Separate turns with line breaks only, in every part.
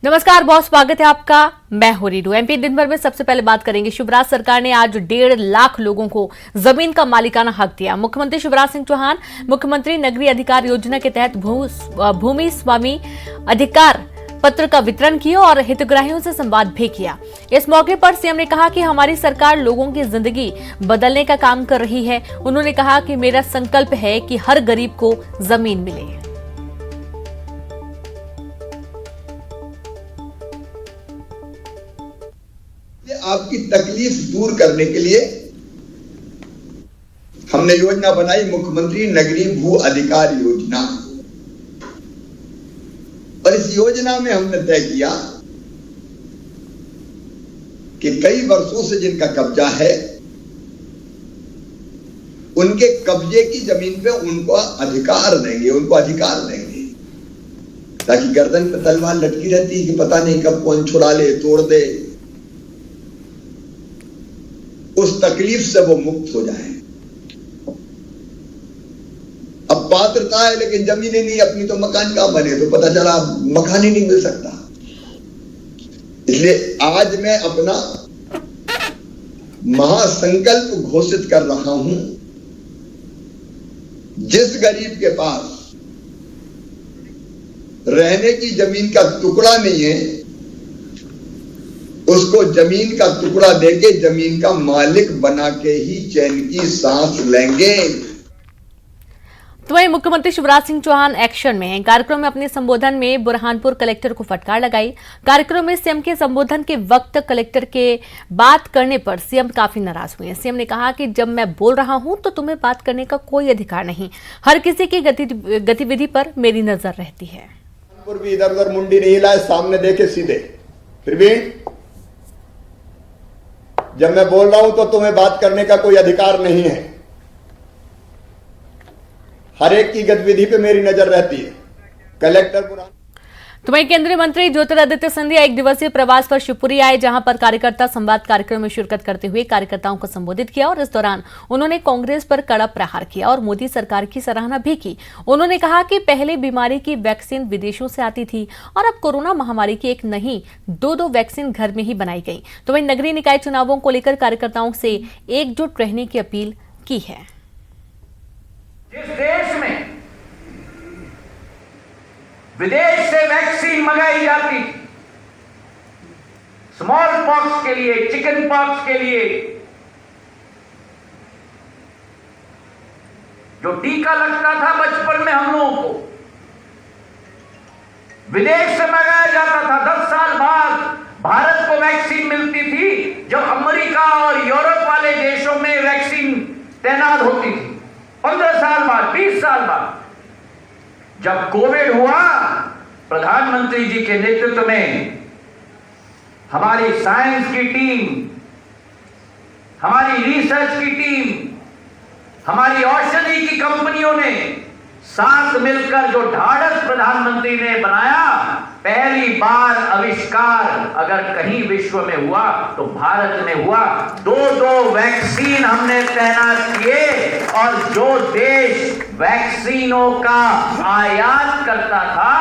नमस्कार, बहुत स्वागत है आपका। मैं हूं रीडू। एमपी दिन भर में सबसे पहले बात करेंगे। शिवराज सरकार ने आज 1.5 लाख लोगों को जमीन का मालिकाना हक दिया। मुख्यमंत्री शिवराज सिंह चौहान मुख्यमंत्री नगरीय अधिकार योजना के तहत भूमि स्वामी अधिकार पत्र का वितरण किया और हितग्राहियों से संवाद भी किया। इस मौके पर सीएम ने कहा कि हमारी सरकार लोगों की जिंदगी बदलने का काम कर रही है। उन्होंने कहा कि मेरा संकल्प है कि हर गरीब को जमीन मिले।
आपकी तकलीफ दूर करने के लिए हमने योजना बनाई, मुख्यमंत्री नगरीय भू अधिकार योजना। और इस योजना में हमने तय किया कि कई वर्षों से जिनका कब्जा है उनके कब्जे की जमीन पे उनको अधिकार देंगे, ताकि गर्दन पे तलवार लटकी रहती है कि पता नहीं कब कौन छुड़ा ले, तोड़ दे। उस तकलीफ से वो मुक्त हो जाए। अब पात्रता है लेकिन जमीनें नहीं, अपनी तो मकान कहां बने, तो पता चला मकान ही नहीं मिल सकता। इसलिए आज मैं अपना महासंकल्प घोषित कर रहा हूं। जिस गरीब के पास रहने की जमीन का टुकड़ा नहीं है उसको जमीन का टुकड़ा देके जमीन का मालिक बना के ही चैन की सांस लेंगे।
तो वहीं मुख्यमंत्री शिवराज सिंह चौहान एक्शन में हैं। कार्यक्रम में अपने संबोधन में बुरहानपुर कलेक्टर को फटकार लगाई। कार्यक्रम में सीएम के संबोधन के वक्त कलेक्टर के बात करने पर सीएम काफी नाराज हुए। सीएम ने कहा कि जब मैं बोल रहा हूं तो तुम्हें बात करने का कोई अधिकार नहीं। हर किसी की गतिविधि पर मेरी नजर रहती है।
भी इधर उधर मुंडी नहीं हिलाए, सामने देखे सीधे। फिर भी जब मैं बोल रहा हूं तो तुम्हें बात करने का कोई अधिकार नहीं है। हर एक की गतिविधि पे मेरी नजर रहती है। कलेक्टर
तो वहीं केंद्रीय मंत्री ज्योतिरादित्य सिंधिया एक दिवसीय प्रवास पर शिवपुरी आए, जहां पर कार्यकर्ता संवाद कार्यक्रम में शिरकत करते हुए कार्यकर्ताओं को संबोधित किया और इस दौरान उन्होंने कांग्रेस पर कड़ा प्रहार किया और मोदी सरकार की सराहना भी की। उन्होंने कहा कि पहले बीमारी की वैक्सीन विदेशों से आती थी और अब कोरोना महामारी की एक नहीं 2-2 वैक्सीन घर में ही बनाई गई। तो वहीं नगरीय निकाय चुनावों को लेकर कार्यकर्ताओं से एकजुट रहने की अपील की है।
जिस देश में विदेश से वैक्सीन मंगाई जाती थी, स्मॉल पॉक्स के लिए, चिकन पॉक्स के लिए, जो टीका लगता था बचपन में हम लोगों को, विदेश से मंगाया जाता था। 10 साल बाद भारत को वैक्सीन मिलती थी, जब अमेरिका और यूरोप वाले देशों में वैक्सीन तैनात होती थी। 15 साल बाद, 20 साल बाद जब कोविड हुआ, प्रधानमंत्री जी के नेतृत्व में हमारी साइंस की टीम, हमारी रिसर्च की टीम, हमारी औषधि की कंपनियों ने साथ मिलकर जो ढाढ़स प्रधानमंत्री ने बनाया, पहली बार आविष्कार अगर कहीं विश्व में हुआ तो भारत में हुआ। 2-2 वैक्सीन हमने तैनात किए और जो देश वैक्सीनों का आयात करता था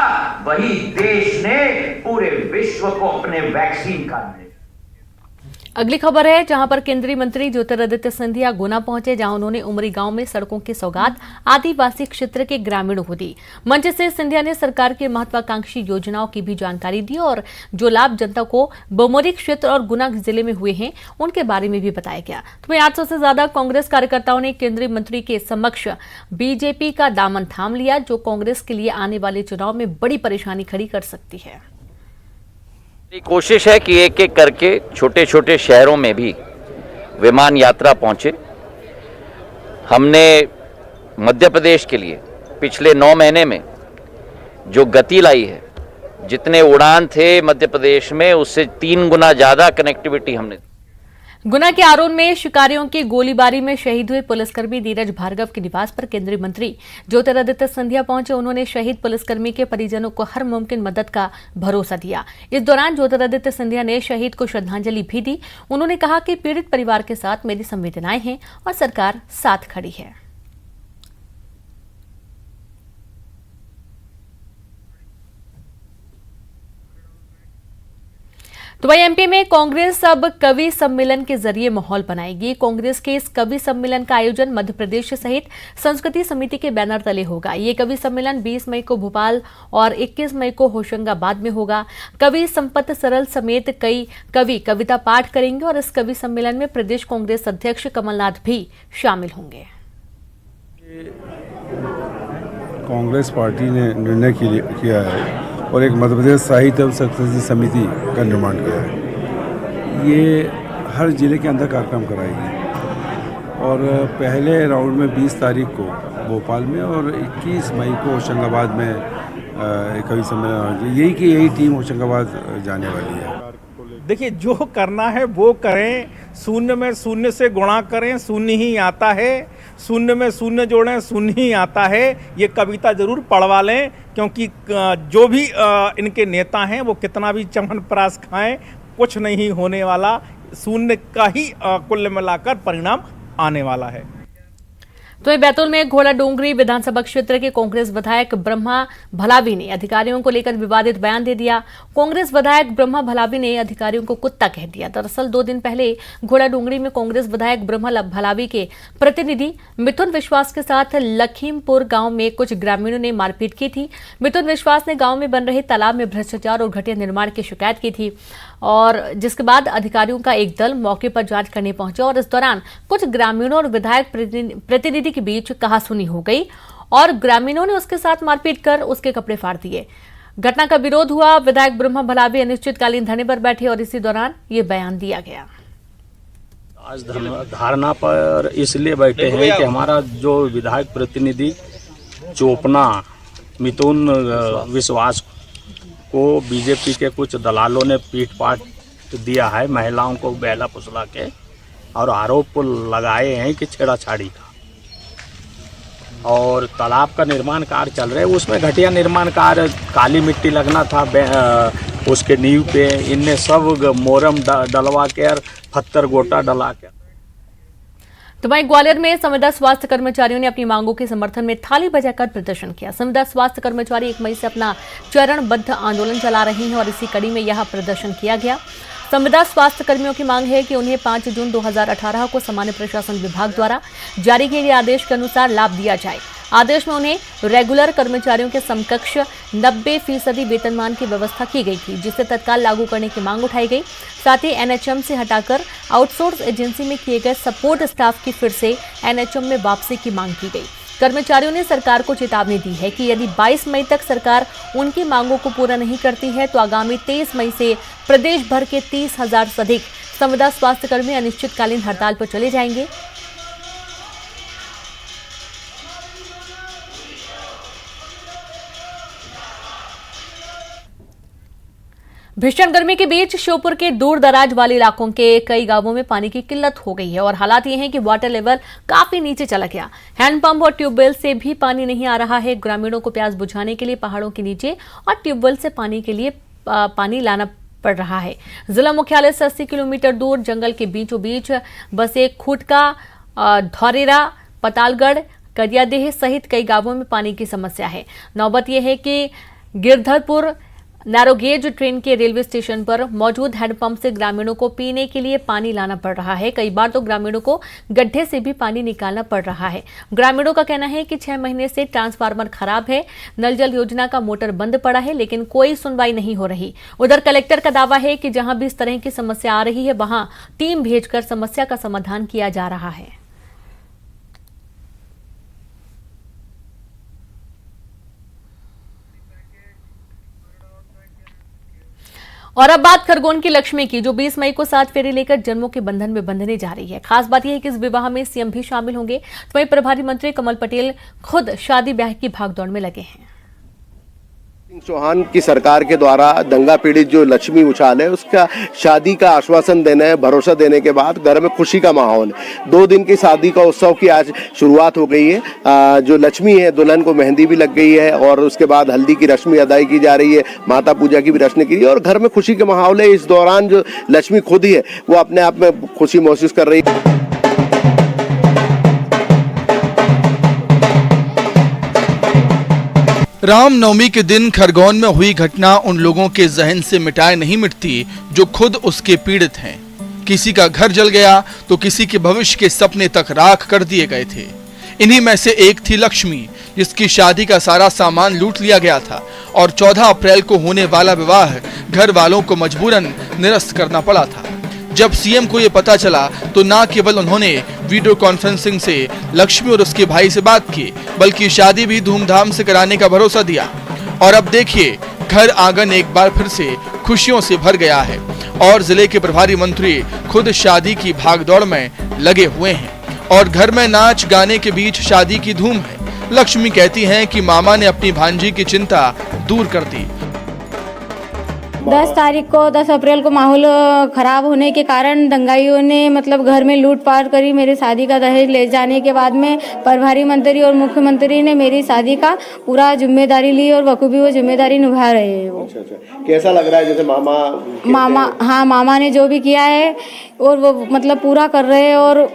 वही देश ने पूरे विश्व को अपने वैक्सीन का दिया।
अगली खबर है, जहां पर केंद्रीय मंत्री ज्योतिरादित्य सिंधिया गुना पहुंचे, जहां उन्होंने उमरी गांव में सड़कों की सौगात आदिवासी क्षेत्र के ग्रामीणों को दी। मंच से सिंधिया ने सरकार की महत्वाकांक्षी योजनाओं की भी जानकारी दी और जो लाभ जनता को बोमोरी क्षेत्र और गुना जिले में हुए हैं उनके बारे में भी बताया गया। तो 800 से ज्यादा कांग्रेस कार्यकर्ताओं ने केंद्रीय मंत्री के समक्ष बीजेपी का दामन थाम लिया, जो कांग्रेस के लिए आने वाले चुनाव में बड़ी परेशानी खड़ी कर सकती है।
कोशिश है कि एक एक करके छोटे छोटे शहरों में भी विमान यात्रा पहुंचे। हमने मध्य प्रदेश के लिए पिछले 9 महीने में जो गति लाई है, जितने उड़ान थे मध्य प्रदेश में उससे 3 गुना ज्यादा कनेक्टिविटी हमने।
गुना के आरोन में शिकारियों की गोलीबारी में शहीद हुए पुलिसकर्मी धीरज भार्गव के निवास पर केंद्रीय मंत्री ज्योतिरादित्य सिंधिया पहुंचे। उन्होंने शहीद पुलिसकर्मी के परिजनों को हर मुमकिन मदद का भरोसा दिया। इस दौरान ज्योतिरादित्य सिंधिया ने शहीद को श्रद्धांजलि भी दी। उन्होंने कहा कि पीड़ित परिवार के साथ मेरी संवेदनाएं हैं और सरकार साथ खड़ी है। तो वहीं एमपी में कांग्रेस अब कवि सम्मेलन के जरिए माहौल बनाएगी। कांग्रेस के इस कवि सम्मेलन का आयोजन मध्य प्रदेश सहित संस्कृति समिति के बैनर तले होगा। ये कवि सम्मेलन 20 मई को भोपाल और 21 मई को होशंगाबाद में होगा। कवि संपत सरल समेत कई कवि कविता पाठ करेंगे और इस कवि सम्मेलन में प्रदेश कांग्रेस अध्यक्ष कमलनाथ भी शामिल होंगे।
कांग्रेस पार्टी ने निर्णय किया है और एक मध्य प्रदेश साहित्य एवं संस्कृति समिति का निर्माण किया है। ये हर जिले के अंदर कार्यक्रम कराएगी और पहले राउंड में 20 तारीख को भोपाल में और 21 मई को होशंगाबाद में कवि सम्मेलन। यही टीम होशंगाबाद जाने वाली है।
देखिए, जो करना है वो करें, शून्य में शून्य से गुणा करें, शून्य ही आता है, शून्य में शून्य जोड़ें, शून्य ही आता है। ये कविता जरूर पढ़वा लें, क्योंकि जो भी इनके नेता हैं वो कितना भी चमनप्राश खाएं, कुछ नहीं होने वाला। शून्य का ही कुल मिलाकर परिणाम आने वाला है।
तो बैतूल में घोड़ा डोंगरी विधानसभा क्षेत्र के कांग्रेस विधायक ब्रह्मा भलावी ने अधिकारियों को लेकर विवादित बयान दे दिया। कांग्रेस विधायक ब्रह्मा भलावी ने अधिकारियों को कुत्ता कह दिया। दरअसल 2 दिन पहले घोड़ा डोंगरी में कांग्रेस विधायक ब्रह्मा भलावी के प्रतिनिधि मिथुन विश्वास के साथ लखीमपुर गांव में कुछ ग्रामीणों ने मारपीट की थी। मिथुन विश्वास ने गांव में बन रहे तालाब में भ्रष्टाचार और घटिया निर्माण की शिकायत की थी और जिसके बाद अधिकारियों का एक दल मौके पर जांच करने पहुंचा और इस दौरान कुछ ग्रामीणों और विधायक प्रतिनिधि के बीच कहासुनी हो गई और ग्रामीणों ने उसके साथ मारपीट कर उसके कपड़े फाड़ दिए। घटना का विरोध हुआ। विधायक ब्रह्मा भलावी अनिश्चितकालीन धरने पर बैठे और इसी दौरान ये बयान दिया गया।
आज धारणा पर इसलिए बैठे हैं कि हमारा जो विधायक प्रतिनिधि चोपना मिथुन विश्वास को बीजेपी के कुछ दलालों ने पीट पाट दिया है, महिलाओं को बहला फुसला के, और आरोप लगाए हैं कि छेड़ाछाड़ी का। और तालाब का निर्माण कार्य चल रहा है, उसमें घटिया निर्माण कार्य, काली मिट्टी लगना था उसके नींव पे, इनने सब मोरम डलवा के और पत्थर गोटा डला के।
तो वहीं ग्वालियर में संविदा स्वास्थ्य कर्मचारियों ने अपनी मांगों के समर्थन में थाली बजाकर प्रदर्शन किया। संविदा स्वास्थ्य कर्मचारी 1 मई से अपना चरणबद्ध आंदोलन चला रहे हैं और इसी कड़ी में यह प्रदर्शन किया गया। संविदा स्वास्थ्य कर्मियों की मांग है कि उन्हें 5 जून 2018 को सामान्य प्रशासन विभाग द्वारा जारी किए गए आदेश के अनुसार लाभ दिया जाए। आदेश में उन्हें रेगुलर कर्मचारियों के समकक्ष 90% वेतनमान की व्यवस्था की गई थी, जिसे तत्काल लागू करने की मांग उठाई गई। साथ ही एनएचएम से हटाकर आउटसोर्स एजेंसी में किए गए सपोर्ट स्टाफ की फिर से एनएचएम में वापसी की मांग की गई। कर्मचारियों ने सरकार को चेतावनी दी है कि यदि 22 मई तक सरकार उनकी मांगों को पूरा नहीं करती है तो आगामी 23 मई से प्रदेश भर के 30,000 से अधिक संविदा स्वास्थ्य कर्मी अनिश्चितकालीन हड़ताल पर चले जाएंगे। भीषण गर्मी के बीच श्योपुर के दूर दराज वाले इलाकों के कई गांवों में पानी की किल्लत हो गई है और हालात ये हैं कि वाटर लेवल काफी नीचे चला गया। हैंडपंप और ट्यूबवेल से भी पानी नहीं आ रहा है। ग्रामीणों को प्यास बुझाने के लिए पहाड़ों के नीचे और ट्यूबवेल से पानी लाना पड़ रहा है। जिला मुख्यालय से 80 किलोमीटर दूर जंगल के बीचों बीच बसे खूटका, धौरेरा, पतालगढ़, करियादेह सहित कई गांवों में पानी की समस्या है। नौबत यह है कि गिरधरपुर नैरोगेज ट्रेन के रेलवे स्टेशन पर मौजूद हैंडपंप से ग्रामीणों को पीने के लिए पानी लाना पड़ रहा है। कई बार तो ग्रामीणों को गड्ढे से भी पानी निकालना पड़ रहा है। ग्रामीणों का कहना है कि 6 महीने से ट्रांसफार्मर खराब है, नल जल योजना का मोटर बंद पड़ा है, लेकिन कोई सुनवाई नहीं हो रही। उधर कलेक्टर का दावा है कि जहां भी इस तरह की समस्या आ रही है वहां टीम भेजकर समस्या का समाधान किया जा रहा है। और अब बात खरगोन की लक्ष्मी की, जो 20 मई को 7 फेरे लेकर जन्मों के बंधन में बंधने जा रही है। खास बात यह है कि इस विवाह में सीएम भी शामिल होंगे। वहीं प्रभारी मंत्री कमल पटेल खुद शादी ब्याह की भागदौड़ में लगे हैं।
चौहान की सरकार के द्वारा दंगा पीड़ित जो लक्ष्मी उछाल है उसका शादी का आश्वासन देने, भरोसा देने के बाद घर में खुशी का माहौल। 2 दिन की शादी का उत्सव की आज शुरुआत हो गई है। जो लक्ष्मी है दुल्हन को मेहंदी भी लग गई है और उसके बाद हल्दी की रस्म अदाई की जा रही है, माता पूजा की भी रस्में की रही है और घर में खुशी का माहौल है। इस दौरान जो लक्ष्मी खुद ही है वो अपने आप में खुशी महसूस कर रही है।
रामनवमी के दिन खरगोन में हुई घटना उन लोगों के जहन से मिटाए नहीं मिटती जो खुद उसके पीड़ित हैं। किसी का घर जल गया तो किसी के भविष्य के सपने तक राख कर दिए गए थे। इन्हीं में से एक थी लक्ष्मी, जिसकी शादी का सारा सामान लूट लिया गया था और 14 अप्रैल को होने वाला विवाह घर वालों को मजबूरन निरस्त करना पड़ा था। जब सीएम को ये पता चला तो ना केवल उन्होंने वीडियो कॉन्फ्रेंसिंग से लक्ष्मी और उसके भाई से बात की, बल्कि शादी भी धूमधाम से कराने का भरोसा दिया। और अब देखिए, घर आंगन एक बार फिर से खुशियों से भर गया है और जिले के प्रभारी मंत्री खुद शादी की भागदौड़ में लगे हुए हैं और घर में नाच गाने के बीच शादी की धूम है। लक्ष्मी कहती हैं कि मामा ने अपनी भांजी की चिंता दूर कर दी।
10 अप्रैल को माहौल खराब होने के कारण दंगाइयों ने मतलब घर में लूटपाट करी। मेरी शादी का दहेज ले जाने के बाद में प्रभारी मंत्री और मुख्यमंत्री ने मेरी शादी का पूरा जिम्मेदारी ली और बखूबी वो जिम्मेदारी निभा रहे हैं वो।
अच्छा। कैसा लग रहा है जैसे
मामा ने जो भी किया है और वो मतलब पूरा कर रहे हैं और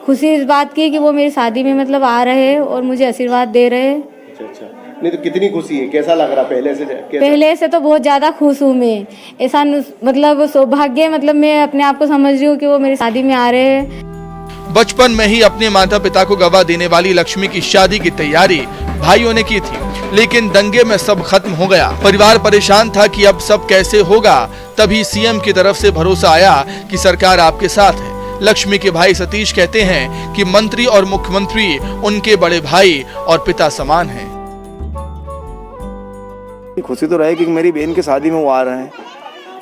खुशी इस बात की कि वो मेरी शादी में मतलब आ रहे हैं और मुझे आशीर्वाद दे रहे हैं।
अच्छा। नहीं तो कितनी खुशी है, कैसा लग रहा
पहले से तो बहुत ज्यादा खुश हूँ मैं। ऐसा मतलब सौभाग्य मतलब मैं अपने आप को समझ रही हूँ कि वो मेरी शादी में आ रहे हैं।
बचपन में ही अपने माता पिता को गवा देने वाली लक्ष्मी की शादी की तैयारी भाइयों ने की थी, लेकिन दंगे में सब खत्म हो गया। परिवार परेशान था कि अब सब कैसे होगा। तभी सीएम की तरफ से भरोसा आया कि सरकार आपके साथ है। लक्ष्मी के भाई सतीश कहते हैं कि मंत्री और मुख्यमंत्री उनके बड़े भाई और पिता समान हैं।
खुशी तो रहेगी कि मेरी बहन की शादी में वो आ रहे हैं।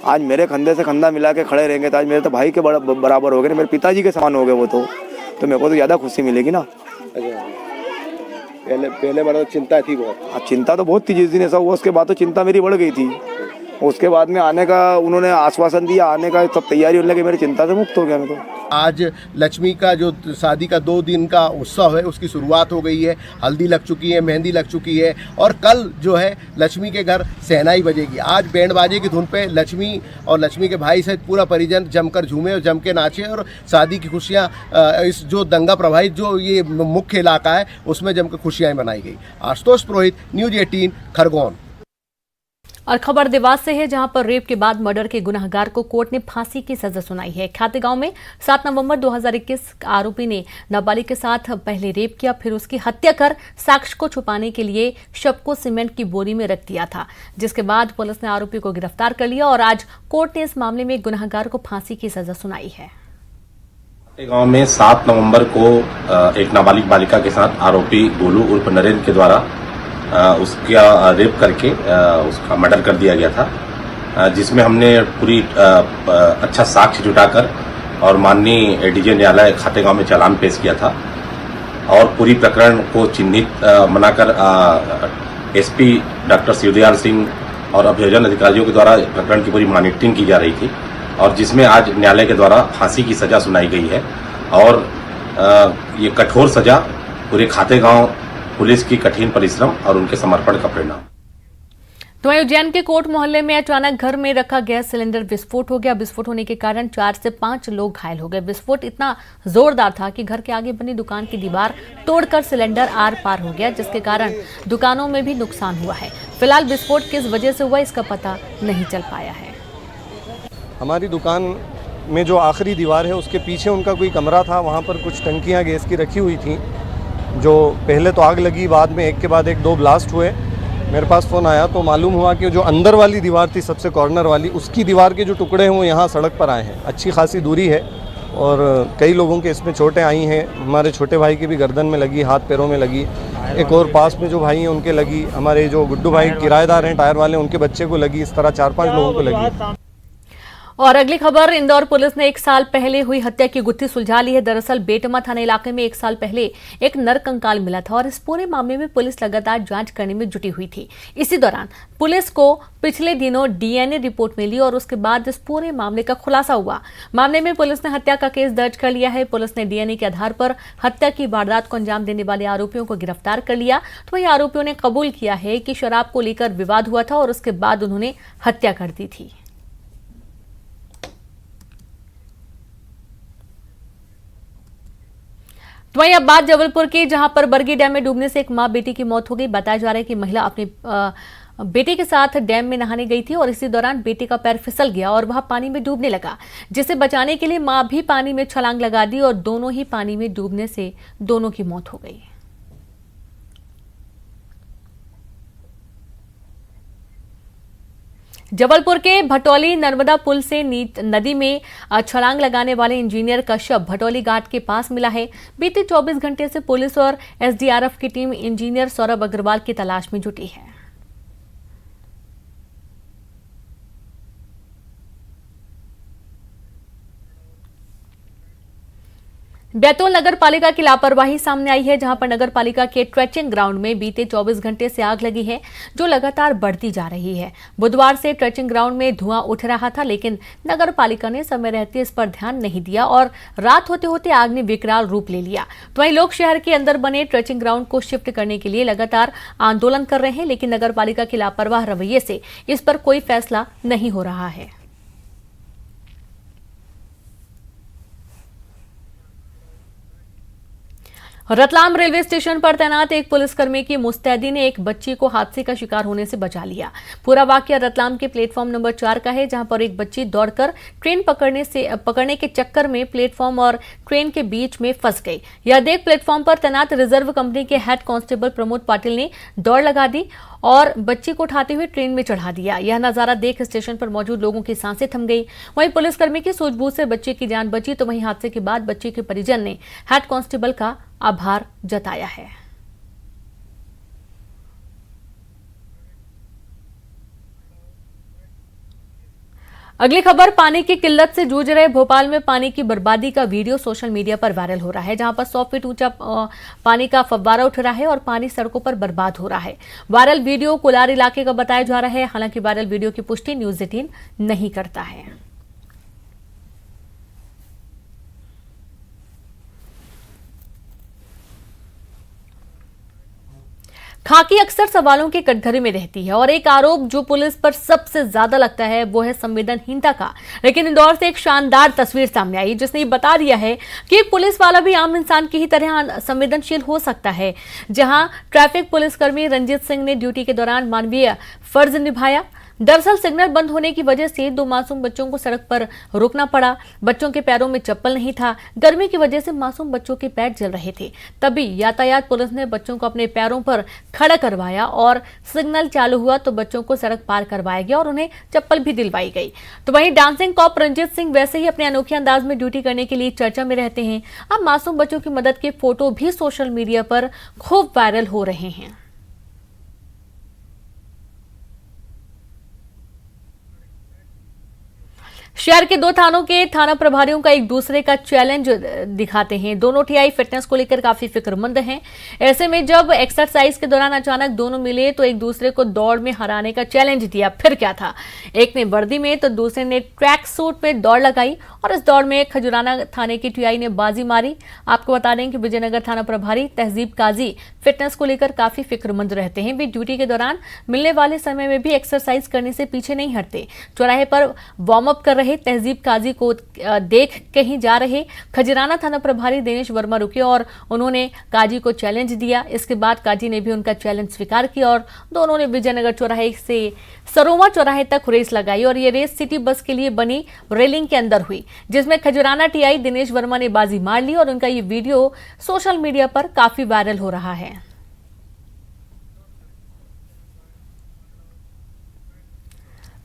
आज मेरे कंधे से कंधा मिला के खड़े रहेंगे तो आज मेरे तो भाई के बराबर हो गए, मेरे पिताजी के समान हो गए वो तो मेरे को तो ज़्यादा खुशी मिलेगी ना।
पहले मतलब चिंता थी बहुत।
अब चिंता तो बहुत थी, जिस दिन ऐसा हुआ उसके बाद तो चिंता मेरी बढ़ गई थी। उसके बाद में आने का उन्होंने आश्वासन दिया, आने का सब तैयारी होने लगी, मेरी चिंता से मुक्त हो गया मैं तो।
आज लक्ष्मी का जो शादी का 2 दिन का उत्सव है उसकी शुरुआत हो गई है। हल्दी लग चुकी है, मेहंदी लग चुकी है और कल जो है लक्ष्मी के घर शहनाई बजेगी। आज बैंड बाजे की धुन पे लक्ष्मी और लक्ष्मी के भाई सहित पूरा परिजन जमकर झूमे और जम के नाचे और शादी की खुशियाँ इस जो दंगा प्रभावित जो ये मुख्य इलाका है उसमें जमकर खुशियाँ मनाई गई। आशुतोष पुरोहित, न्यूज़ 18 खरगोन।
और खबर देवास से है, जहां पर रेप के बाद मर्डर के गुनहगार को कोर्ट ने फांसी की सजा सुनाई है। खातेगांव में 7 नवंबर 2021 आरोपी ने नाबालिग के साथ पहले रेप किया, फिर उसकी हत्या कर साक्ष्य को छुपाने के लिए शव को सीमेंट की बोरी में रख दिया था, जिसके बाद पुलिस ने आरोपी को गिरफ्तार कर लिया और आज कोर्ट ने इस मामले में गुनहगार को फांसी की सजा सुनाई है।
खातेगांव में 7 नवंबर को एक नाबालिग बालिका के साथ आरोपी गोलू उर्फ नरेंद्र के द्वारा उसका रेप करके उसका मर्डर कर दिया गया था, जिसमें हमने पूरी अच्छा साक्ष्य जुटाकर और माननीय एडीजे न्यायालय खातेगांव में चालान पेश किया था और पूरी प्रकरण को चिन्हित बनाकर एसपी डॉक्टर शिवदयाल सिंह और अभियोजन अधिकारियों के द्वारा प्रकरण की पूरी मॉनिटरिंग की जा रही थी और जिसमें आज न्यायालय के द्वारा फांसी की सजा सुनाई गई है और ये कठोर सजा पूरे खातेगांव पुलिस की कठिन परिश्रम और उनके समर्पण का परिणाम।
तो उज्जैन के कोट मोहल्ले में अचानक घर में रखा गैस सिलेंडर विस्फोट हो गया। विस्फोट होने के कारण 4 से 5 लोग घायल हो गए। विस्फोट इतना जोरदार था कि घर के आगे बनी दुकान की दीवार तोड़कर सिलेंडर आर पार हो गया, जिसके कारण दुकानों में भी नुकसान हुआ है। फिलहाल विस्फोट किस वजह से हुआ इसका पता नहीं चल पाया है।
हमारी दुकान में जो आखिरी दीवार है उसके पीछे उनका कोई कमरा था, वहाँ पर कुछ टंकियाँ गैस की रखी हुई थी, जो पहले तो आग लगी, बाद में एक के बाद एक 2 ब्लास्ट हुए। मेरे पास फ़ोन आया तो मालूम हुआ कि जो अंदर वाली दीवार थी सबसे कॉर्नर वाली, उसकी दीवार के जो टुकड़े हैं वो यहाँ सड़क पर आए हैं। अच्छी खासी दूरी है और कई लोगों के इसमें चोटें आई हैं। हमारे छोटे भाई की भी गर्दन में लगी, हाथ पैरों में लगी, एक और पास में जो भाई हैं उनके लगी, हमारे जो गुड्डू भाई किराएदार हैं टायर वाले उनके बच्चे को लगी। इस तरह 4-5 लोगों को लगी।
और अगली खबर, इंदौर पुलिस ने 1 साल पहले हुई हत्या की गुत्थी सुलझा ली है। दरअसल बेटमा थाना इलाके में 1 साल पहले एक नरकंकाल मिला था और इस पूरे मामले में पुलिस लगातार जांच करने में जुटी हुई थी। इसी दौरान पुलिस को पिछले दिनों डीएनए रिपोर्ट मिली और उसके बाद इस पूरे मामले का खुलासा हुआ। मामले में पुलिस ने हत्या का केस दर्ज कर लिया है। पुलिस ने डीएनए के आधार पर हत्या की वारदात को अंजाम देने वाले आरोपियों को गिरफ्तार कर लिया। तो वही आरोपियों ने कबूल किया है कि शराब को लेकर विवाद हुआ था और उसके बाद उन्होंने हत्या कर दी थी। तो वहीं अब बात जबलपुर की, जहां पर बरगी डैम में डूबने से एक मां बेटी की मौत हो गई। बताया जा रहा है कि महिला अपनी बेटे के साथ डैम में नहाने गई थी और इसी दौरान बेटे का पैर फिसल गया और वह पानी में डूबने लगा, जिसे बचाने के लिए मां भी पानी में छलांग लगा दी और दोनों ही पानी में डूबने से दोनों की मौत हो गई। जबलपुर के भटौली नर्मदा पुल से नदी में छलांग लगाने वाले इंजीनियर का शव भटौली घाट के पास मिला है। बीते 24 घंटे से पुलिस और एसडीआरएफ की टीम इंजीनियर सौरभ अग्रवाल की तलाश में जुटी है। बैतूल नगर पालिका की लापरवाही सामने आई है, जहां पर नगर पालिका के ट्रेचिंग ग्राउंड में बीते 24 घंटे से आग लगी है, जो लगातार बढ़ती जा रही है। बुधवार से ट्रेचिंग ग्राउंड में धुआं उठ रहा था, लेकिन नगर पालिका ने समय रहते इस पर ध्यान नहीं दिया और रात होते होते आग ने विकराल रूप ले लिया। तो वहीं लोग शहर के अंदर बने ट्रेचिंग ग्राउंड को शिफ्ट करने के लिए लगातार आंदोलन कर रहे हैं, लेकिन नगर पालिका के लापरवाह रवैये से इस पर कोई फैसला नहीं हो रहा है। रतलाम रेलवे स्टेशन पर तैनात एक पुलिसकर्मी की मुस्तैदी ने एक बच्ची को हादसे का शिकार होने से बचा लिया। पूरा वाकया रतलाम के प्लेटफॉर्म नंबर 4 का है, जहां पर एक बच्ची दौड़कर ट्रेन पकड़ने के चक्कर में प्लेटफॉर्म और ट्रेन के बीच में फंस गई। यह देख प्लेटफॉर्म पर तैनात रिजर्व कंपनी के हेड कांस्टेबल प्रमोद पाटिल ने दौड़ लगा दी और बच्ची को उठाते हुए ट्रेन में चढ़ा दिया। यह नजारा देख स्टेशन पर मौजूद लोगों की सांसें थम गई। वहीं पुलिसकर्मी की सूझबूझ से बच्चे की जान बची। तो वहीं हादसे के बाद बच्चे के परिजन ने हेड कांस्टेबल का आभार जताया है। अगली खबर, पानी की किल्लत से जूझ रहे भोपाल में पानी की बर्बादी का वीडियो सोशल मीडिया पर वायरल हो रहा है, जहां पर 100 फीट ऊंचा पानी का फव्वारा उठ रहा है और पानी सड़कों पर बर्बाद हो रहा है। वायरल वीडियो कुलार इलाके का बताया जा रहा है। हालांकि वायरल वीडियो की पुष्टि न्यूज़ 18 नहीं करता है। खाकी अक्सर सवालों के कटघरे में रहती है और एक आरोप जो पुलिस पर सबसे ज्यादा लगता है वो है संवेदनहीनता का। लेकिन इंदौर से एक शानदार तस्वीर सामने आई, जिसने बता दिया है कि एक पुलिस वाला भी आम इंसान की ही तरह संवेदनशील हो सकता है। जहां ट्रैफिक पुलिसकर्मी रंजीत सिंह ने ड्यूटी के दौरान मानवीय फर्ज निभाया। दरअसल सिग्नल बंद होने की वजह से 2 मासूम बच्चों को सड़क पर रुकना पड़ा। बच्चों के पैरों में चप्पल नहीं था। गर्मी की वजह से मासूम बच्चों के पैर जल रहे थे। तभी यातायात पुलिस ने बच्चों को अपने पैरों पर खड़ा करवाया और सिग्नल चालू हुआ तो बच्चों को सड़क पार करवाया गया और उन्हें चप्पल भी दिलवाई गई। तो वहीं डांसिंग कॉप रंजीत सिंह वैसे ही अपने अनोखे अंदाज में ड्यूटी करने के लिए चर्चा में रहते हैं। अब मासूम बच्चों की मदद के फोटो भी सोशल मीडिया पर खूब वायरल हो रहे हैं। शहर के 2 थानों के थाना प्रभारियों का एक दूसरे का चैलेंज दिखाते हैं। दोनों टीआई फिटनेस को लेकर काफी फिक्रमंद हैं। ऐसे में जब एक्सरसाइज के दौरान अचानक दोनों मिले तो एक दूसरे को दौड़ में हराने का चैलेंज दिया। फिर क्या था, एक ने वर्दी में तो दूसरे ने ट्रैक सूट में दौड़ लगाई और इस दौड़ में खजुराना थाने की टीआई ने बाजी मारी। आपको बता दें कि विजयनगर थाना प्रभारी तहजीब काजी फिटनेस को लेकर काफी फिक्रमंद रहते हैं। वे ड्यूटी के दौरान मिलने वाले समय में भी एक्सरसाइज करने से पीछे नहीं हटते। चौराहे पर वार्म अप कर रहे तहजीब काजी को देख कहीं जा रहे खजराना थाना प्रभारी दिनेश वर्मा रुके और उन्होंने काजी को चैलेंज दिया। इसके बाद काजी ने भी उनका चैलेंज स्वीकार किया और दोनों ने विजयनगर चौराहे से सरोवा चौराहे तक रेस लगाई और ये रेस सिटी बस के लिए बनी रेलिंग के अंदर हुई, जिसमें खजराना टीआई दिनेश वर्मा ने बाजी मार ली और उनका ये वीडियो सोशल मीडिया पर काफी वायरल हो रहा है।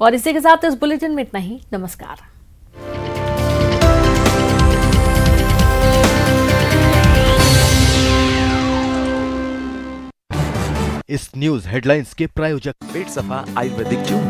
और इसी के साथ इस बुलेटिन में इतना ही। नमस्कार।
इस न्यूज हेडलाइंस के प्रायोजक पेट सफा आयुर्वेदिक जून।